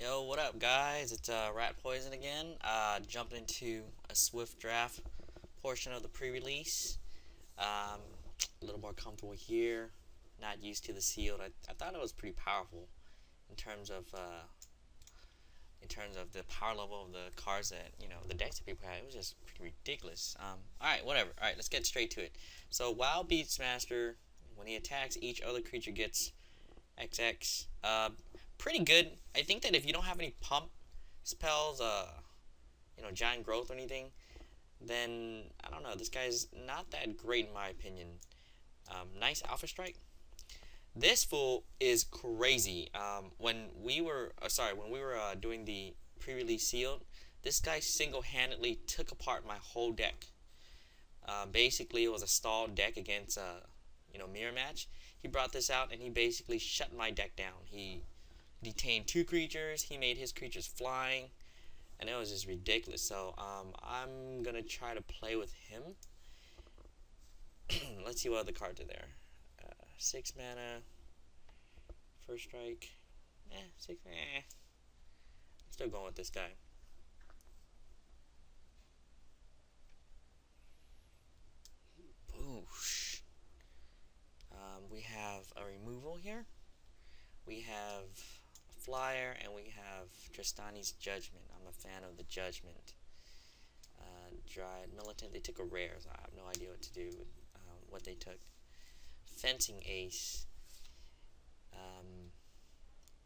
Yo, what up, guys? It's Rat Poison again. Jumped into a swift draft portion of the pre-release. Um, a little more comfortable here. Not used to the sealed. I thought it was pretty powerful in terms of the power level of the cards that the decks that people had. It was just pretty ridiculous. All right, whatever. All right, let's get straight to it. So, Wild Beastmaster, when he attacks, each other creature gets XX. Pretty good. I think that if you don't have any pump spells, giant growth or anything, then I don't know. This guy's not that great in my opinion. Nice Alpha Strike. This fool is crazy. When we were doing the pre-release sealed, this guy single-handedly took apart my whole deck. Basically, it was a stalled deck against mirror match. He brought this out and he basically shut my deck down. He detained two creatures. He made his creatures flying, and it was just ridiculous. So I'm gonna try to play with him. Let's see what other cards are there. 6 mana, first strike. Six. Still going with this guy. Boosh. We have a removal here. We have a flyer, and we have Tristani's Judgment. I'm a fan of the Judgment. Dryad Militant. They took a rare, so I have no idea what to do with what they took. Fencing Ace.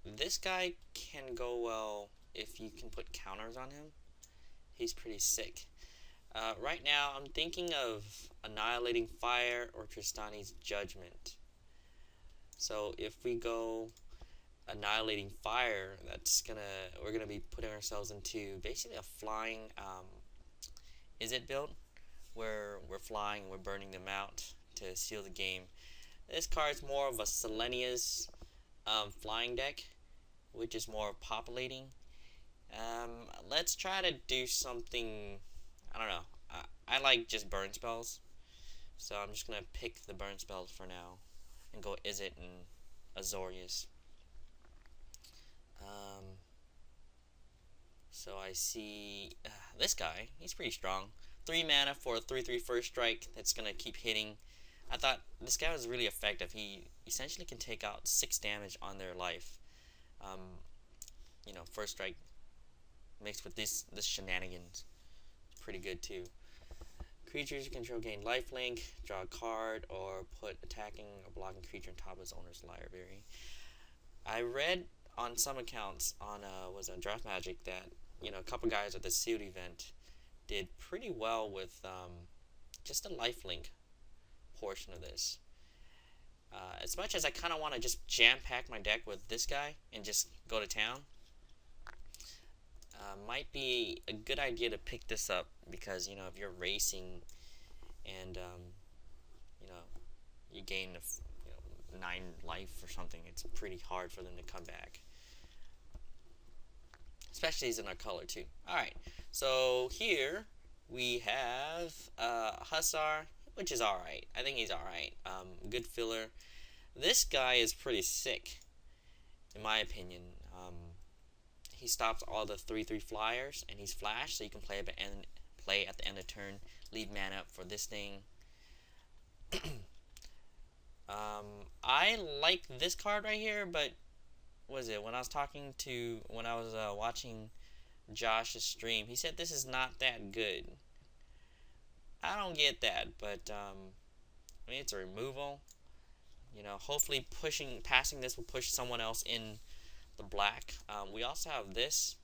This guy can go well if you can put counters on him. He's pretty sick. Right now, I'm thinking of Annihilating Fire or Tristani's Judgment. So if we go Annihilating Fire, we're gonna be putting ourselves into basically a flying Izzet build, where we're flying and we're burning them out to seal the game. This card's more of a Selenia's flying deck, which is more populating. Let's try to do something. I don't know. I like just burn spells, so I'm just gonna pick the burn spells for now and go Izzet and Azorius. So I see this guy. He's pretty strong. 3 mana for a 3/3 first strike that's gonna keep hitting. I thought this guy was really effective. He essentially can take out 6 damage on their life. First strike mixed with this shenanigans. It's pretty good too. Creatures you control gain lifelink, draw a card, or put attacking or blocking creature on top of its owner's library. I read on some accounts on Draft Magic that a couple guys at the sealed event did pretty well with just the lifelink portion of this. As much as I kind of want to just jam pack my deck with this guy and just go to town, might be a good idea to pick this up because if you're racing and you gain 9 life or something, it's pretty hard for them to come back. Especially he's in our color too. Alright, so here we have Hussar, which is alright. I think he's alright. Good filler. This guy is pretty sick, in my opinion. He stops all the 3/3 flyers, and he's flash, so you can play at the end of turn, leave mana up for this thing. I like this card right here, but when I was watching Josh's stream, he said this is not that good. I don't get that, but I mean, it's a removal. Hopefully passing this will push someone else in the black. We also have this,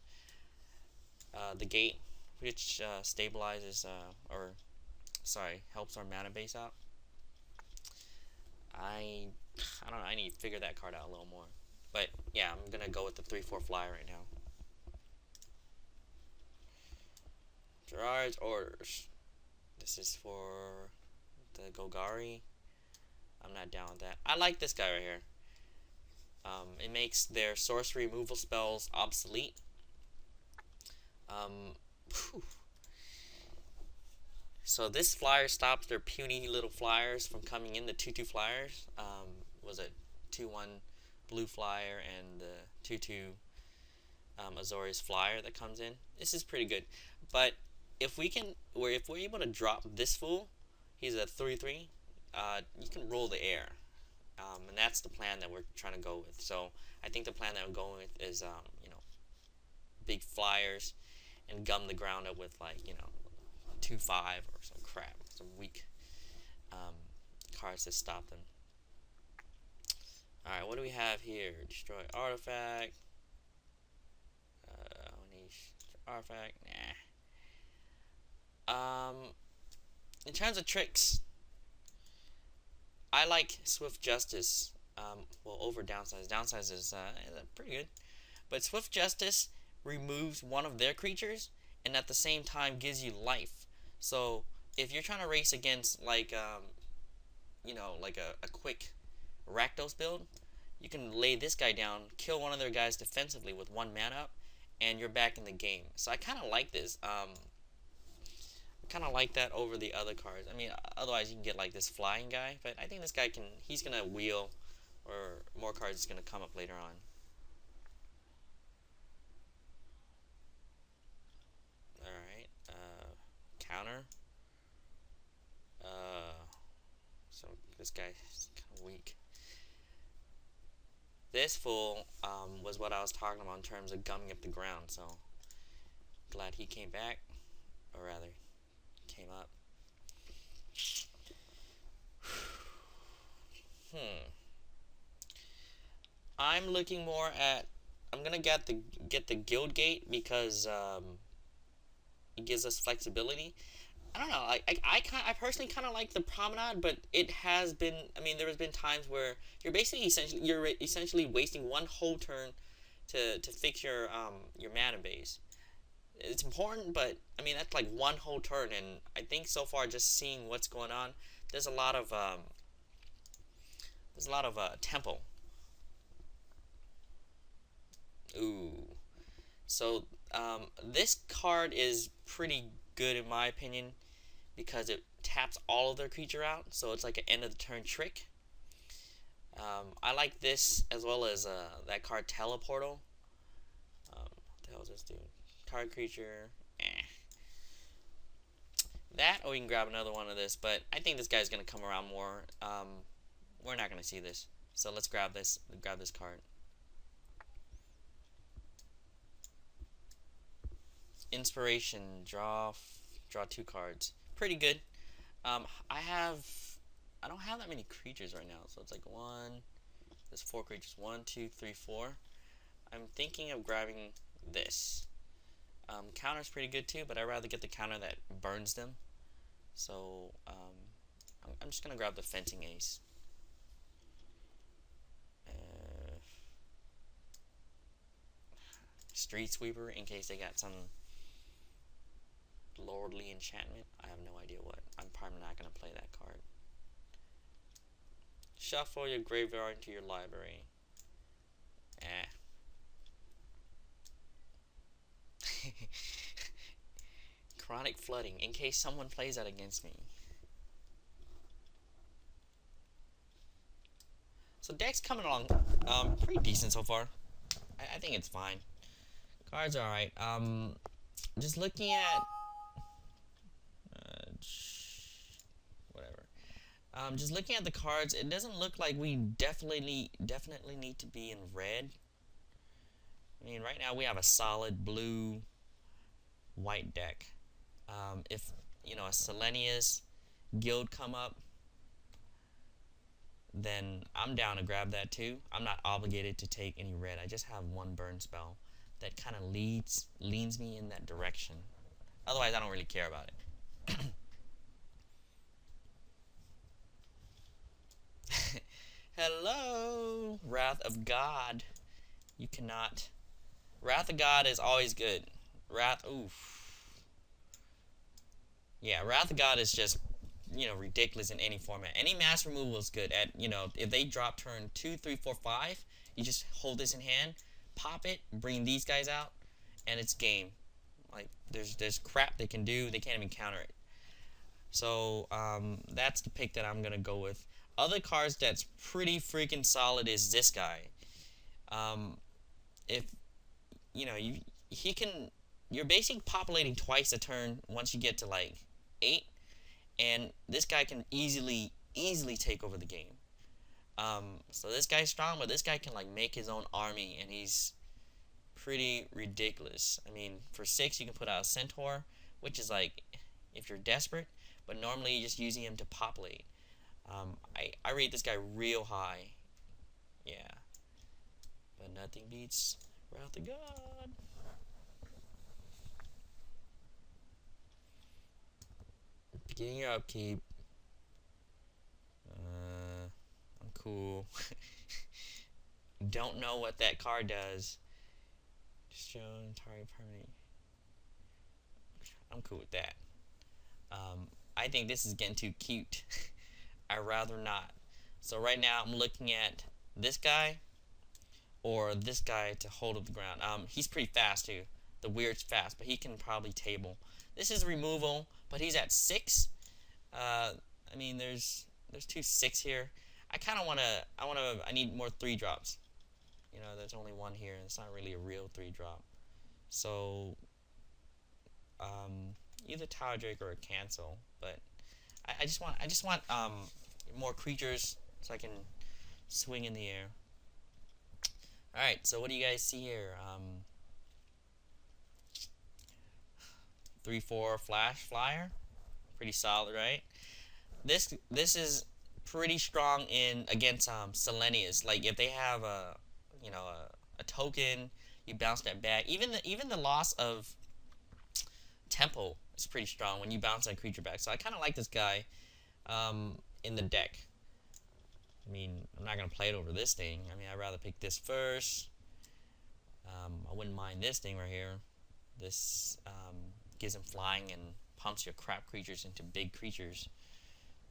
the gate, which stabilizes helps our mana base out. I don't know. I need to figure that card out a little more. But yeah, I'm gonna go with the 3/4 flyer right now. Gerard's Orders. This is for the Golgari. I'm not down with that. I like this guy right here. It makes their sorcery removal spells obsolete. So this flyer stops their puny little flyers from coming in. The 2/2 flyers was a 2/1 blue flyer and the 2/2 Azorius Flyer that comes in. This is pretty good, but if we're able to drop this fool, he's a 3/3. You can roll the air, and that's the plan that we're trying to go with. So I think the plan that we're going with is, big flyers, and gum the ground up with, like, 2/5 or some crap, some weak cards to stop them. Alright, what do we have here? Destroy artifact. Artifact. Nah. In terms of tricks, I like Swift Justice. Well, over Downsize. Downsize is pretty good. But Swift Justice removes one of their creatures and at the same time gives you life. So if you're trying to race against, like, like a quick Rakdos build, you can lay this guy down, kill one of their guys defensively with 1 mana up, and you're back in the game. So I kind of like this. I kind of like that over the other cards. I mean, otherwise you can get like this flying guy, but I think this guy he's going to wheel, or more cards is going to come up later on. Alright, counter. So this guy's kind of weak. This fool was what I was talking about in terms of gumming up the ground, so glad he came back, or rather, came up. I'm looking more at, I'm gonna get the Guild Gate because it gives us flexibility. I don't know. I personally kind of like the Promenade, but it has been. I mean, there has been times where you're essentially wasting 1 whole turn to fix your mana base. It's important, but I mean that's like 1 whole turn, and I think so far just seeing what's going on, there's a lot of tempo. Ooh. So this card is pretty good in my opinion because it taps all of their creature out, so it's like an end of the turn trick. I like this as well as that card Teleportal. What the hell does this do? Card creature. That, or we can grab another one of this, but I think this guy's gonna come around more. We're not gonna see this, so let's grab this. Grab this card. Inspiration. Draw 2 cards. Pretty good. I don't have that many creatures right now, so it's like there's 4 creatures. 1, 2, 3, 4. I'm thinking of grabbing this. Counter's pretty good too, but I'd rather get the counter that burns them. So I'm just gonna grab the Fencing Ace. Street Sweeper in case they got some lordly enchantment. I have no idea what. I'm probably not gonna play that card. Shuffle your graveyard into your library. Chronic Flooding, in case someone plays that against me. So deck's coming along pretty decent so far. I think it's fine. Cards are alright. Just looking at whatever. Just looking at the cards, it doesn't look like we definitely need to be in red. I mean, right now we have a solid blue white deck. If a Selenius guild come up, then I'm down to grab that too. I'm not obligated to take any red. I just have 1 burn spell that kind of leans me in that direction. Otherwise, I don't really care about it. Hello, Wrath of God. You cannot. Wrath of God is always good. Oof. Yeah, Wrath of God is just, ridiculous in any format. Any mass removal is good. If they drop turn 2, 3, 4, 5, you just hold this in hand, pop it, bring these guys out, and it's game. Like, there's crap they can do. They can't even counter it. So, that's the pick that I'm going to go with. Other cards that's pretty freaking solid is this guy. If you know, you're basically populating twice a turn once you get to like 8, and this guy can easily take over the game. So this guy's strong, but this guy can like make his own army, and he's pretty ridiculous. I mean, for 6 you can put out a centaur, which is like if you're desperate, but normally you're just using him to populate. I rate this guy real high. Yeah, but nothing beats Wrath of God. Beginning your upkeep. I'm cool. Don't know what that card does. Just show target permanent. I'm cool with that. I think this is getting too cute. I'd rather not. So right now I'm looking at this guy or this guy to hold up the ground. He's pretty fast too. The weird's fast, but he can probably table. This is removal, but he's at 6. I mean, there's 2 6 here. I need more 3 drops. You know, there's only one here, and it's not really a real 3 drop. So, either Tower Drake or a cancel. But I just want more creatures so I can swing in the air. All right. So what do you guys see here? 3/4 flash flyer, pretty solid, right? This is pretty strong in against Selenius. Like if they have a token, you bounce that back. Even the loss of Temple is pretty strong when you bounce that creature back. So I kind of like this guy in the deck. I mean, I'm not gonna play it over this thing. I mean, I'd rather pick this first. I wouldn't mind this thing right here. This gives him flying and pumps your crap creatures into big creatures.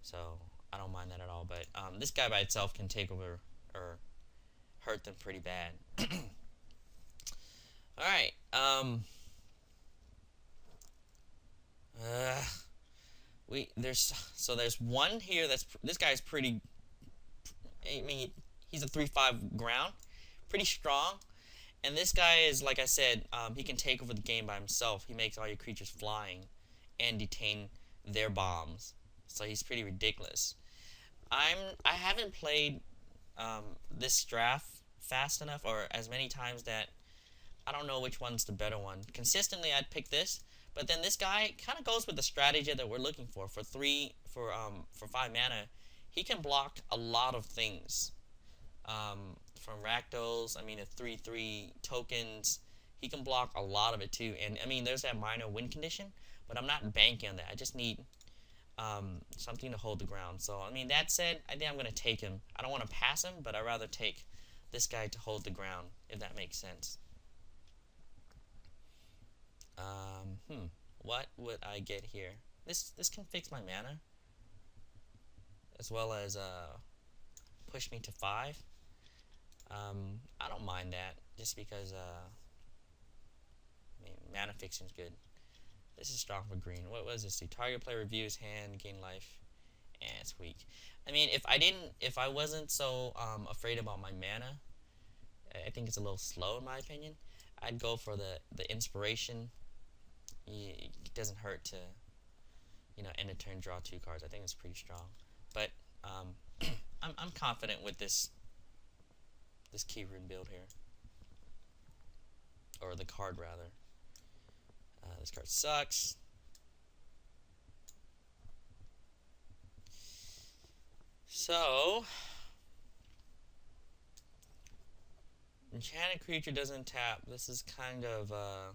So I don't mind that at all. But this guy by itself can take over or hurt them pretty bad. All right. There's one here this guy's pretty. I mean, he's a 3/5 ground, pretty strong. And this guy is, like I said, he can take over the game by himself. He makes all your creatures flying and detain their bombs. So he's pretty ridiculous. I haven't played this draft fast enough or as many times that I don't know which one's the better one. Consistently, I'd pick this, but then this guy kind of goes with the strategy that we're looking for. For 5 mana, he can block a lot of things. From Rakdos, I mean, the 3/3 tokens, he can block a lot of it too. And I mean, there's that minor win condition, but I'm not banking on that. I just need something to hold the ground. So I mean, that said, I think I'm gonna take him. I don't want to pass him, but I'd rather take this guy to hold the ground, if that makes sense. What would I get here? This can fix my mana, as well as push me to 5. I don't mind that, just because I mean, mana fixing's good. This is strong for green. What was this do? Target player reviews hand, gain life, and it's weak. I mean, if I wasn't so afraid about my mana, I think it's a little slow in my opinion. I'd go for the inspiration. It doesn't hurt to, end a turn, draw 2 cards. I think it's pretty strong. But I'm confident with this Keyroon build here, or the card rather. This card sucks. So, enchanted creature doesn't tap. This is kind of a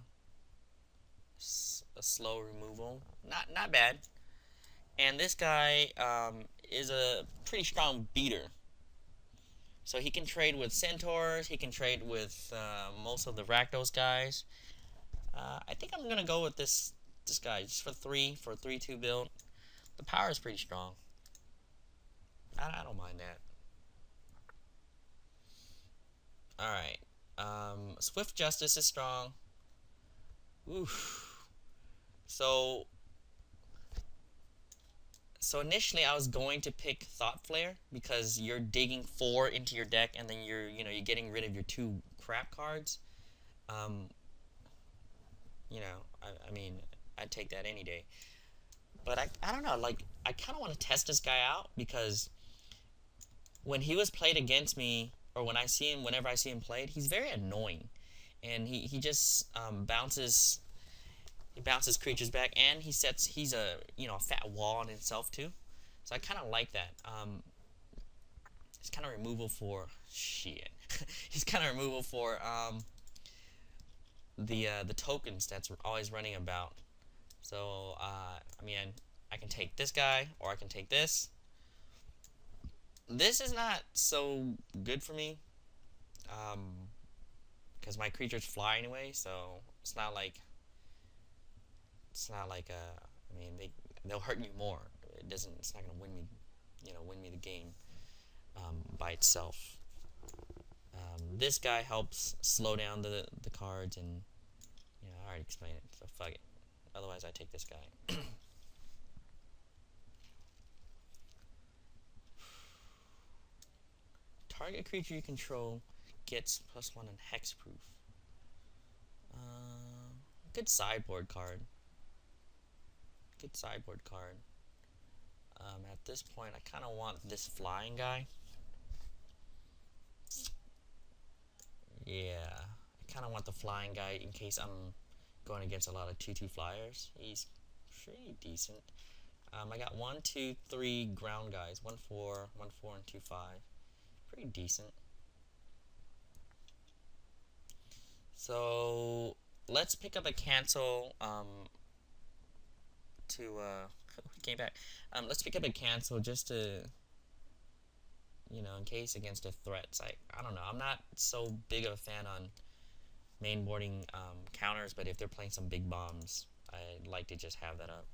slow removal. Not bad. And this guy is a pretty strong beater. So he can trade with centaurs. He can trade with most of the Rakdos guys. I think I'm gonna go with this guy just for 3 for a 3/2 build. The power is pretty strong. I don't mind that. All right. Swift Justice is strong. Oof. So initially I was going to pick Thought Flare because you're digging 4 into your deck, and then you're getting rid of your 2 crap cards. Um, you know, I mean, I'd take that any day. But I don't know, like, I kind of want to test this guy out because when he was played against me, or when I see him, whenever I see him played, he's very annoying. And he just bounces creatures back, and he's a, a fat wall in himself too. So I kind of like that. He's kind of removal for shit. He's kind of removal for the tokens that's always running about. So I mean, I can take this guy, or I can take this. This is not so good for me, because my creatures fly anyway. So it's not like I mean, they'll hurt you more. It's not gonna win me, win me the game by itself. This guy helps slow down the cards, and I already explained it, so fuck it. Otherwise, I take this guy. Target creature you control gets +1 in hexproof. Good sideboard card. At this point, I kind of want this flying guy. Yeah, I kind of want the flying guy in case I'm going against a lot of 2/2 flyers. He's pretty decent. I got 1, 2, 3 ground guys. 1, 4, 1, 4, and 2, 5. Pretty decent. So let's pick up a cancel. Came back. Let's pick up a cancel just to, in case against the threats. I don't know. I'm not so big of a fan on mainboarding counters, but if they're playing some big bombs, I'd like to just have that up.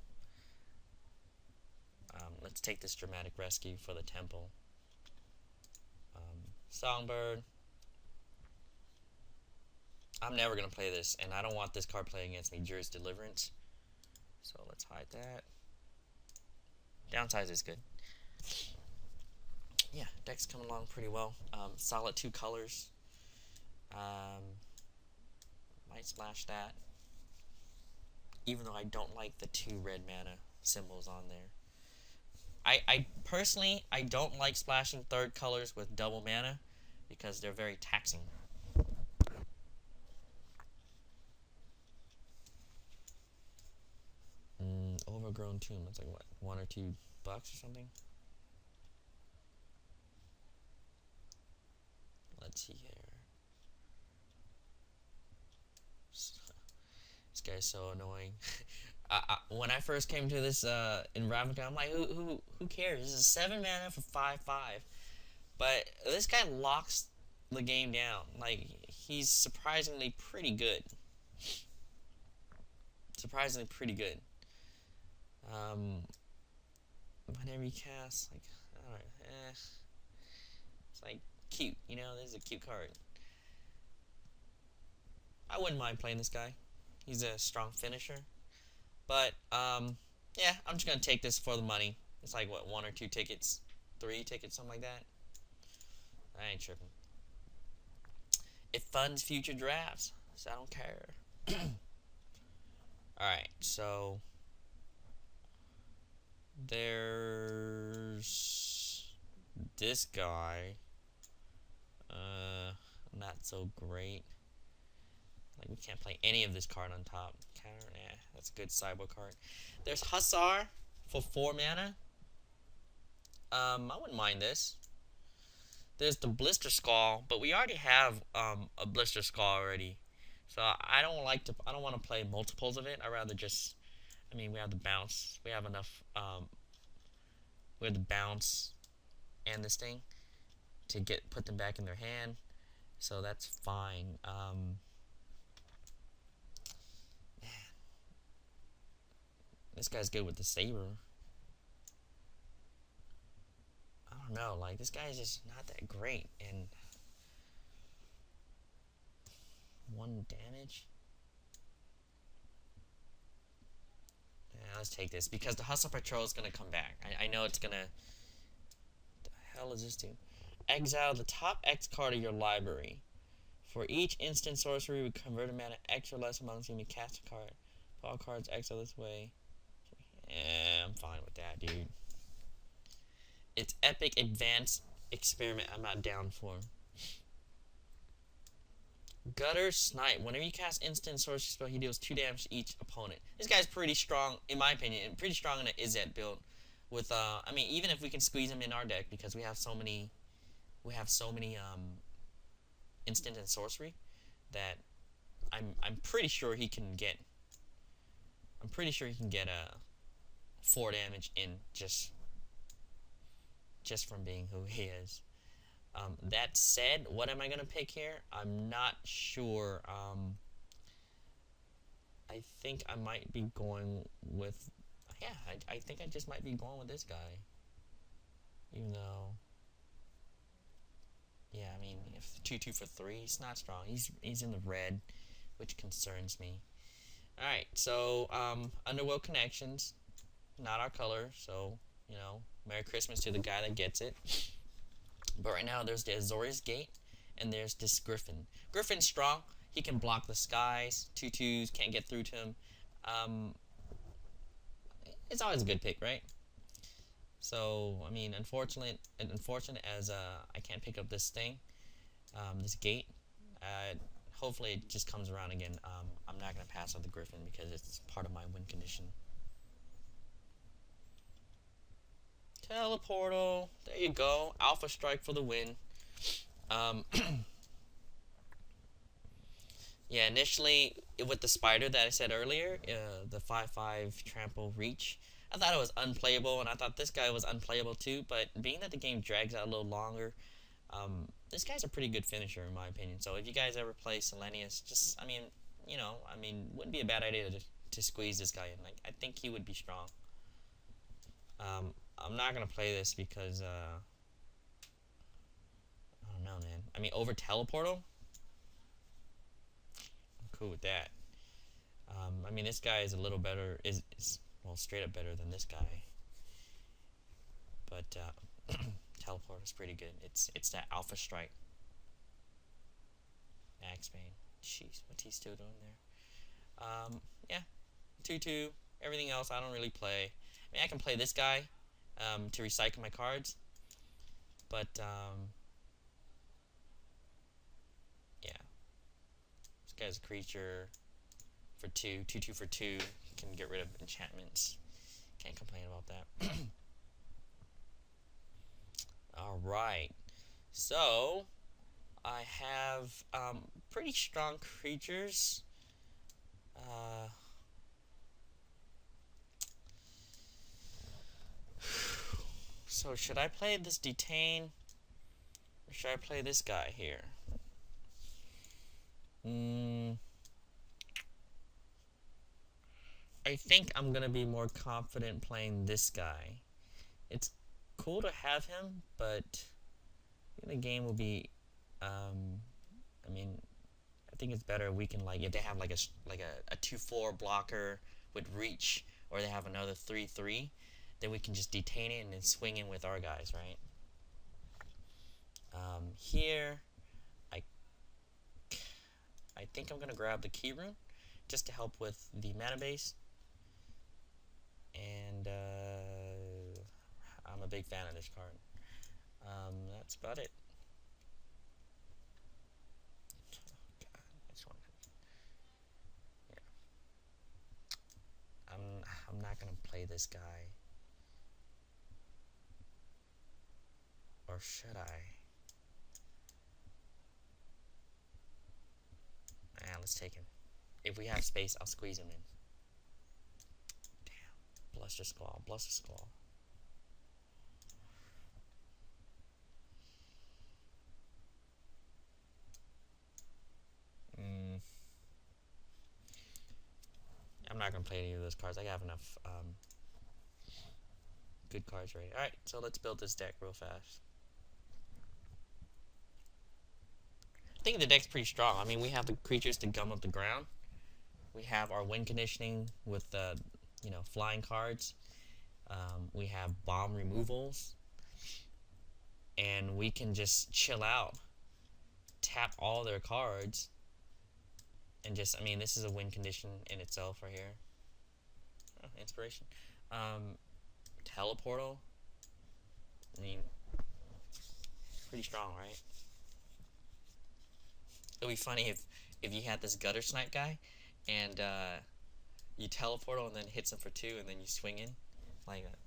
Let's take this dramatic rescue for the temple. Songbird. I'm never going to play this, and I don't want this card playing against me. Juris Deliverance. So let's hide that. Downsize is good. Yeah, deck's coming along pretty well. Solid 2 colors. Might splash that. Even though I don't like the 2 red mana symbols on there. I personally, I don't like splashing 3rd colors with double mana because they're very taxing. Overgrown Tomb, that's like what, $1 or $2 or something? Let's see here. This guy's so annoying. When I first came to this in Ravnica, I'm like, who cares? This is 7 mana for 5/5. But this guy locks the game down. Like, he's surprisingly pretty good. Whenever you cast, like, alright, it's like cute, this is a cute card. I wouldn't mind playing this guy. He's a strong finisher. But, yeah, I'm just gonna take this for the money. It's like, what, 1 or 2 tickets? 3 tickets, something like that? I ain't tripping. It funds future drafts, so I don't care. Alright, so there's this guy. Not so great. Like, we can't play any of this card on top. Counter, nah, that's a good sideboard card. There's Hussar for 4 mana. I wouldn't mind this. There's the Blister Skull, but we already have a Blister Skull already. So I don't want to play multiples of it. I rather just, we have the bounce. We have enough. We have the bounce and this thing to put them back in their hand. So that's fine. This guy's good with the saber. I don't know, like, this guy's just not that great, and 1 damage? Yeah, let's take this, because the Hustle Patrol is going to come back. I know it's going to... What the hell is this do? Exile the top X card of your library For each instant sorcery, we convert a mana X or less amongst you. We cast a card. Put all cards exile this way. Yeah, I'm fine with that, dude. It's epic advanced experiment. I'm not down for. Gutter Snipe. Whenever you cast instant sorcery spell, he deals 2 damage to each opponent. This guy's pretty strong, in my opinion. Pretty strong in an Izzet build. With I mean, even if we can squeeze him in our deck because we have so many, instant and sorcery that I'm pretty sure he can get. I'm pretty sure he can get 4 damage in just from being who he is. That said, what am I gonna pick here? I'm not sure. I think I might be going with. Yeah, I think I just might be going with this guy. Even though. Yeah, I mean, if 2/2 for 3, he's not strong. He's in the red, which concerns me. All right, so Underworld Connections, not our color, so you know, Merry Christmas to the guy that gets it. But right now, there's the Azorius Gate, and there's this Griffin. Griffin's strong. He can block the skies. 2/2s can't get through to him. It's always a good pick, right? So, I mean, unfortunate as I can't pick up this thing, this gate. Hopefully it just comes around again. I'm not going to pass on the Griffin because it's part of my win condition. Teleportal. There you go. Alpha Strike for the win. Yeah, initially, with the spider that I said earlier, the 5/5 trample reach, I thought it was unplayable, and I thought this guy was unplayable too, but being that the game drags out a little longer, this guy's a pretty good finisher in my opinion. So if you guys ever play Selenius, just, I mean, wouldn't be a bad idea to squeeze this guy in. Like, I think he would be strong. I'm not going to play this because, I don't know, man. I mean, over Teleportal? I'm cool with that. I mean, this guy is a little better, well, straight up better than this guy. But, Teleport is pretty good. It's that Alpha Strike. Axebane. Jeez, what's he still doing there? Yeah. 2/2. Everything else I don't really play. I mean, I can play this guy to recycle my cards. But, yeah. This guy's a creature for 2. 2/2 for 2. Can get rid of enchantments. Can't complain about that. Alright. So, I have pretty strong creatures. So should I play this Detain, or should I play this guy here? I think I'm gonna be more confident playing this guy. It's cool to have him, but the game will be. I mean, I think it's better we can, like, if they have like a 2/4 blocker with reach, or they have another 3/3, then we can just detain it and then swing in with our guys, right? Here, I think I'm gonna grab the Key Rune just to help with the mana base, and I'm a big fan of this card. That's about it. I'm not gonna play this guy. Or should I? Let's take him. If we have space, I'll squeeze him in. Damn. Bluster Squall. Bluster Squall. I'm not gonna play any of those cards. I have enough good cards ready. Alright, so let's build this deck real fast. I think the deck's pretty strong. I mean, we have the creatures to gum up the ground. We have our win conditioning with the, flying cards. We have bomb removals. And we can just chill out tap all their cards and just, I mean, this is a win condition in itself right here. Oh, inspiration. Teleportal. I mean, pretty strong, right? It'd be funny if you had this gutter snipe guy and you teleportal and then hits him for 2 and then you swing in like that.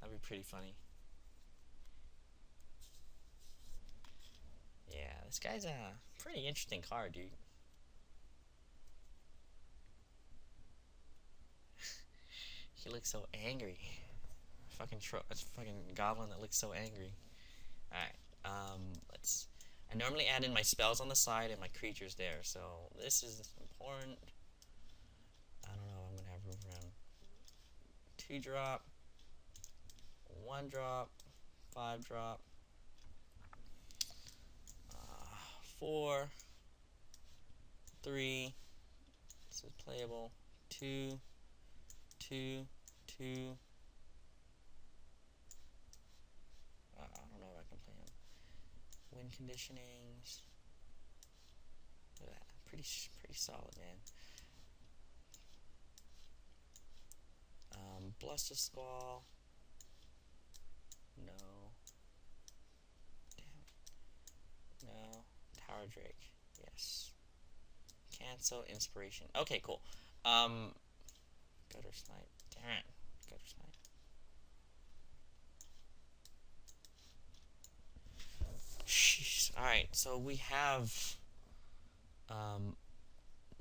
That'd be pretty funny. Yeah, this guy's a pretty interesting card, dude. He looks so angry. Fucking goblin that looks so angry. Alright, I normally add in my spells on the side and my creatures there, so this is important. I don't know, I'm gonna have room for him. 2-drop, 1-drop, 5-drop, 4, 3, this is playable, 2, 2, 2. I don't know if I can play him. Win conditionings. Look at that. Pretty solid, man. Bluster Squall. No. Damn. No. Tower Drake. Yes. Cancel Inspiration. Okay, cool. Gutter Snipe. Damn it. Gutter Snipe. Jeez. Alright, so we have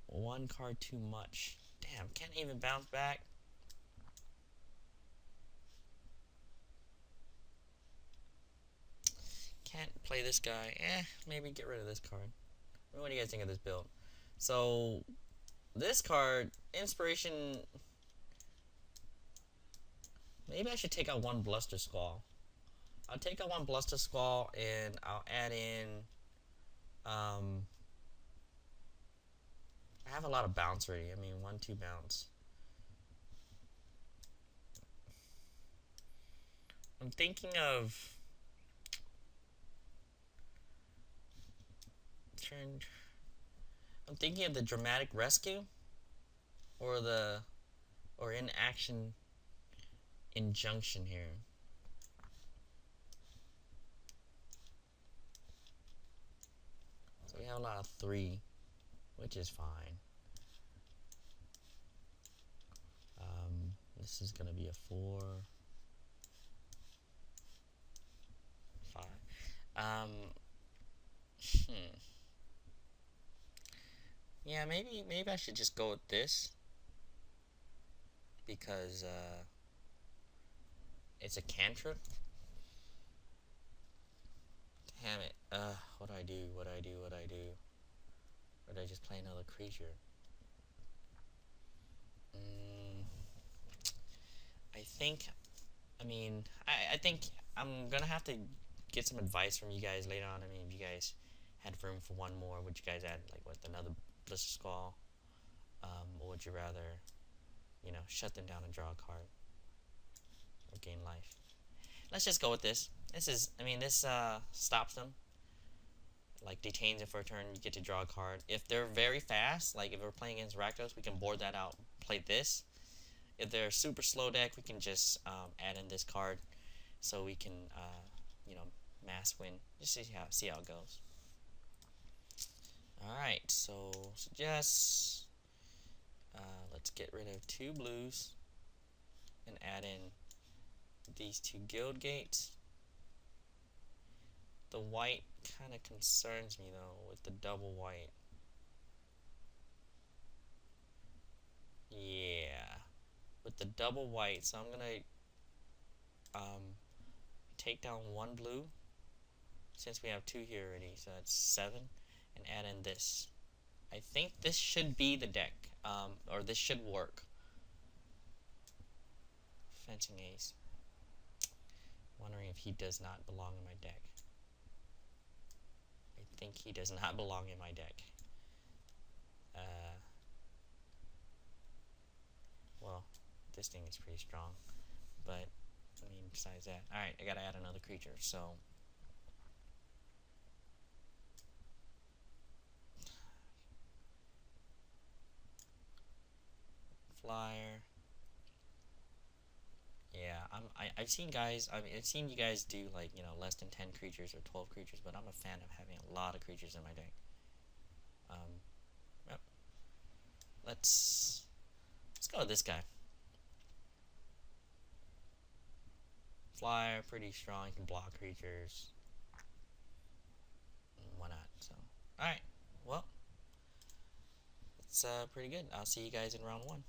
1 card too much. Damn, can't even bounce back. Can't play this guy. Maybe get rid of this card. What do you guys think of this build? So, this card, Inspiration... Maybe I should take out 1 Bluster Squall. I'll take out 1 Bluster Squall and I'll add in... I have a lot of bounce already. I mean, 1-2 bounce. I'm thinking of... I'm thinking of the Dramatic Rescue or Inaction Injunction here. So we have a lot of 3, which is fine. This is gonna be a 4, 5. Yeah, maybe I should just go with this because it's a cantrip. Damn it. What do I do? Or did I just play another creature? I think I'm gonna have to get some advice from you guys later on. I mean, if you guys had room for 1 more, would you guys add like what, another Blister Squall? Or would you rather, you know, shut them down and draw a card or gain life? Let's just go with this. This stops them. Like detains it for a turn, you get to draw a card. If they're very fast, like if we're playing against Rakdos, we can board that out, play this. If they're super slow deck, we can just add in this card, so we can mass win. Just see how it goes. All right, so suggest let's get rid of 2 blues and add in these 2 guild gates. The white kind of concerns me though with the double white. Yeah, with the double white, so I'm gonna take down 1 blue since we have 2 here already, so that's 7, and add in this. I think this should be the deck, or this should work. Fencing Ace. Wondering if he does not belong in my deck. I think he does not belong in my deck. Well, this thing is pretty strong, but I mean, besides that, alright, I gotta add another creature, so flyer. Yeah, I've seen guys. I've seen you guys do like less than 10 creatures or 12 creatures, but I'm a fan of having a lot of creatures in my deck. Yep. Let's go with this guy. Flyer, pretty strong. You can block creatures. Why not? So, all right. Well, it's pretty good. I'll see you guys in round 1.